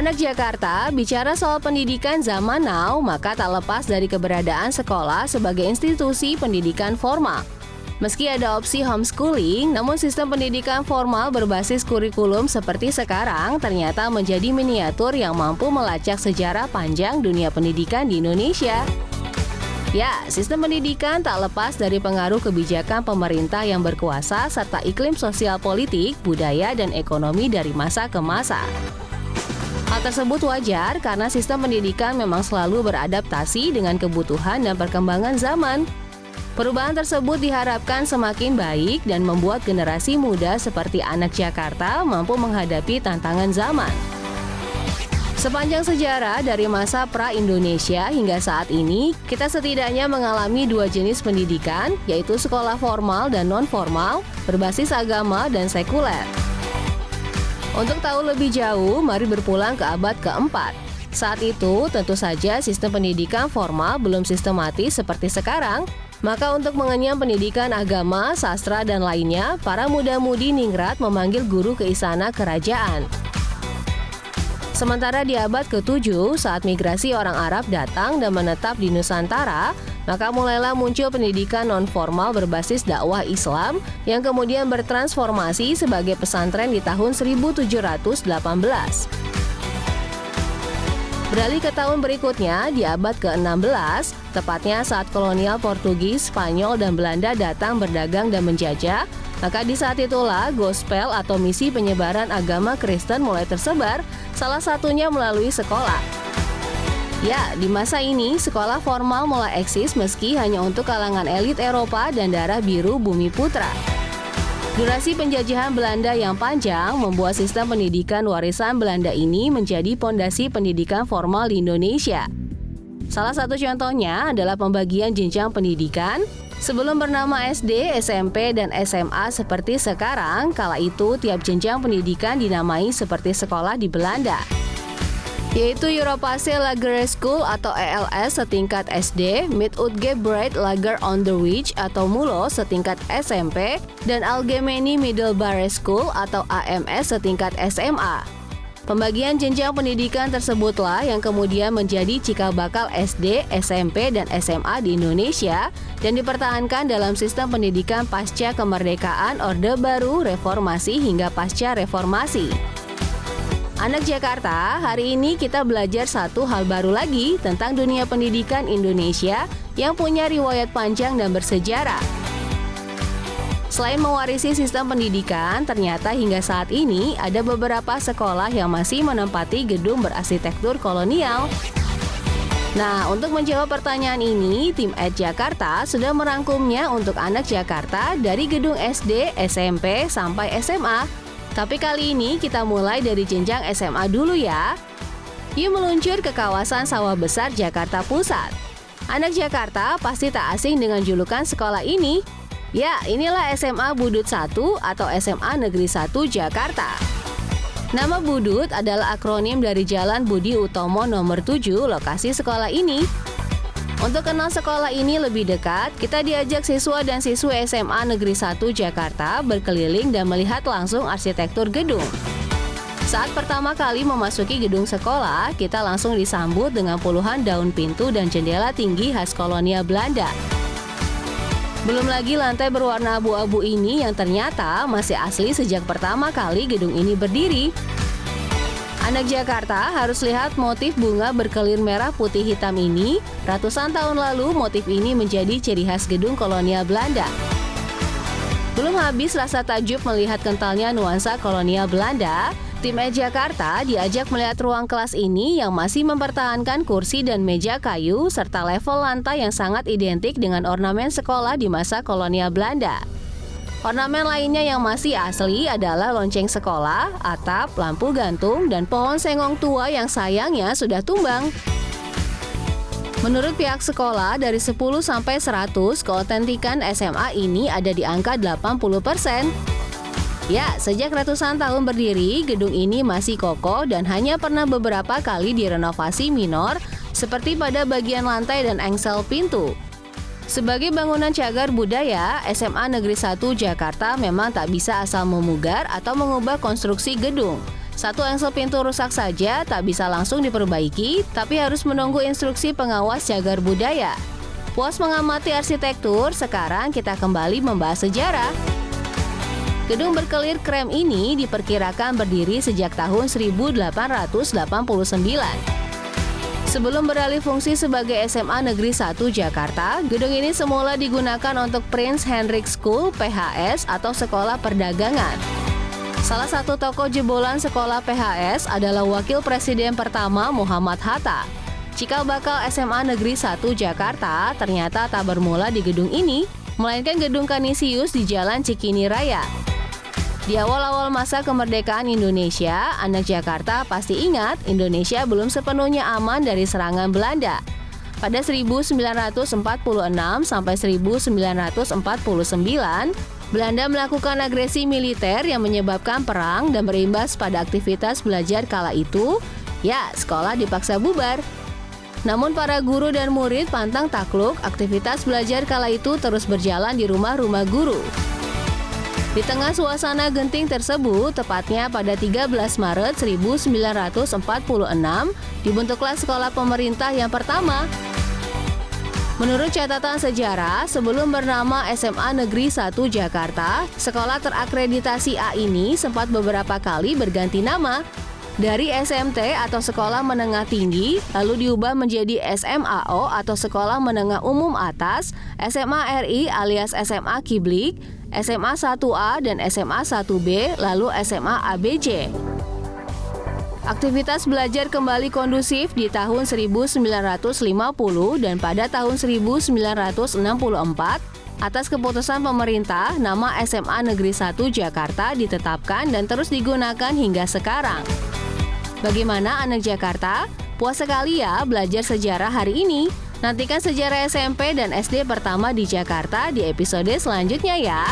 Anak Jakarta bicara soal pendidikan zaman now, maka tak lepas dari keberadaan sekolah sebagai institusi pendidikan formal. Meski ada opsi homeschooling, namun sistem pendidikan formal berbasis kurikulum seperti sekarang ternyata menjadi miniatur yang mampu melacak sejarah panjang dunia pendidikan di Indonesia. Ya, sistem pendidikan tak lepas dari pengaruh kebijakan pemerintah yang berkuasa serta iklim sosial politik, budaya, dan ekonomi dari masa ke masa. Hal tersebut wajar karena sistem pendidikan memang selalu beradaptasi dengan kebutuhan dan perkembangan zaman. Perubahan tersebut diharapkan semakin baik dan membuat generasi muda seperti anak Jakarta mampu menghadapi tantangan zaman. Sepanjang sejarah dari masa pra-Indonesia hingga saat ini, kita setidaknya mengalami dua jenis pendidikan, yaitu sekolah formal dan non-formal, berbasis agama dan sekuler. Untuk tahu lebih jauh, mari berpulang ke abad keempat. Saat itu, tentu saja sistem pendidikan formal belum sistematis seperti sekarang, maka untuk mengenyam pendidikan agama, sastra, dan lainnya, para muda-mudi ningrat memanggil guru ke istana kerajaan. Sementara di abad ke-7, saat migrasi orang Arab datang dan menetap di Nusantara, maka mulailah muncul pendidikan non-formal berbasis dakwah Islam yang kemudian bertransformasi sebagai pesantren di tahun 1718. Beralih ke tahun berikutnya, di abad ke-16, tepatnya saat kolonial Portugis, Spanyol, dan Belanda datang berdagang dan menjajah, maka di saat itulah gospel atau misi penyebaran agama Kristen mulai tersebar, salah satunya melalui sekolah. Ya, di masa ini, sekolah formal mulai eksis meski hanya untuk kalangan elit Eropa dan darah biru Bumi Putra. Durasi penjajahan Belanda yang panjang membuat sistem pendidikan warisan Belanda ini menjadi pondasi pendidikan formal di Indonesia. Salah satu contohnya adalah pembagian jenjang pendidikan. Sebelum bernama SD, SMP, dan SMA seperti sekarang, kala itu tiap jenjang pendidikan dinamai seperti sekolah di Belanda, yaitu Europese Lagere School atau ELS setingkat SD, Middelgebreid Lager Onderwijs atau MULO setingkat SMP, dan Algemene Middelbare School atau AMS setingkat SMA. Pembagian jenjang pendidikan tersebutlah yang kemudian menjadi cikal bakal SD, SMP, dan SMA di Indonesia dan dipertahankan dalam sistem pendidikan pasca kemerdekaan, Orde Baru, Reformasi hingga pasca Reformasi. Anak Jakarta, hari ini kita belajar satu hal baru lagi tentang dunia pendidikan Indonesia yang punya riwayat panjang dan bersejarah. Selain mewarisi sistem pendidikan, ternyata hingga saat ini ada beberapa sekolah yang masih menempati gedung berarsitektur kolonial. Nah, untuk menjawab pertanyaan ini, tim @Jakarta sudah merangkumnya untuk anak Jakarta dari gedung SD, SMP, sampai SMA. Tapi kali ini kita mulai dari jenjang SMA dulu ya. Yuk meluncur ke kawasan Sawah Besar, Jakarta Pusat. Anak Jakarta pasti tak asing dengan julukan sekolah ini. Ya, inilah SMA Budut 1 atau SMA Negeri 1 Jakarta. Nama Budut adalah akronim dari Jalan Budi Utomo nomor 7, lokasi sekolah ini. Untuk kenal sekolah ini lebih dekat, kita diajak siswa dan siswi SMA Negeri 1 Jakarta berkeliling dan melihat langsung arsitektur gedung. Saat pertama kali memasuki gedung sekolah, kita langsung disambut dengan puluhan daun pintu dan jendela tinggi khas kolonial Belanda. Belum lagi lantai berwarna abu-abu ini yang ternyata masih asli sejak pertama kali gedung ini berdiri. Anak Jakarta harus lihat motif bunga berkelin merah putih hitam ini. Ratusan tahun lalu motif ini menjadi ciri khas gedung kolonial Belanda. Belum habis rasa takjub melihat kentalnya nuansa kolonial Belanda, tim Jakarta diajak melihat ruang kelas ini yang masih mempertahankan kursi dan meja kayu serta level lantai yang sangat identik dengan ornamen sekolah di masa kolonial Belanda. Ornamen lainnya yang masih asli adalah lonceng sekolah, atap, lampu gantung, dan pohon sengong tua yang sayangnya sudah tumbang. Menurut pihak sekolah, dari 10 sampai 100, keotentikan SMA ini ada di angka 80%. Ya, sejak ratusan tahun berdiri, gedung ini masih kokoh dan hanya pernah beberapa kali direnovasi minor, seperti pada bagian lantai dan engsel pintu. Sebagai bangunan cagar budaya, SMA Negeri 1 Jakarta memang tak bisa asal memugar atau mengubah konstruksi gedung. Satu engsel pintu rusak saja tak bisa langsung diperbaiki, tapi harus menunggu instruksi pengawas cagar budaya. Puas mengamati arsitektur, sekarang kita kembali membahas sejarah. Gedung berkelir krem ini diperkirakan berdiri sejak tahun 1889. Sebelum beralih fungsi sebagai SMA Negeri 1 Jakarta, gedung ini semula digunakan untuk Prince Hendrik School (PHS) atau Sekolah Perdagangan. Salah satu tokoh jebolan sekolah PHS adalah Wakil Presiden pertama Muhammad Hatta. Cikal bakal SMA Negeri 1 Jakarta ternyata tak bermula di gedung ini, melainkan gedung Kanisius di Jalan Cikini Raya. Di awal-awal masa kemerdekaan Indonesia, anak Jakarta pasti ingat Indonesia belum sepenuhnya aman dari serangan Belanda. Pada 1946 sampai 1949, Belanda melakukan agresi militer yang menyebabkan perang dan berimbas pada aktivitas belajar kala itu. Ya, sekolah dipaksa bubar. Namun para guru dan murid pantang takluk, aktivitas belajar kala itu terus berjalan di rumah-rumah guru. Di tengah suasana genting tersebut, tepatnya pada 13 Maret 1946, dibentuklah sekolah pemerintah yang pertama. Menurut catatan sejarah, sebelum bernama SMA Negeri 1 Jakarta, sekolah terakreditasi A ini sempat beberapa kali berganti nama. Dari SMT atau Sekolah Menengah Tinggi, lalu diubah menjadi SMAO atau Sekolah Menengah Umum Atas, SMA RI alias SMA Kiblik, SMA 1A dan SMA 1B, lalu SMA ABJ. Aktivitas belajar kembali kondusif di tahun 1950 dan pada tahun 1964, atas keputusan pemerintah, nama SMA Negeri 1 Jakarta ditetapkan dan terus digunakan hingga sekarang. Bagaimana anak Jakarta? Puas sekali ya belajar sejarah hari ini. Nantikan sejarah SMP dan SD pertama di Jakarta di episode selanjutnya ya.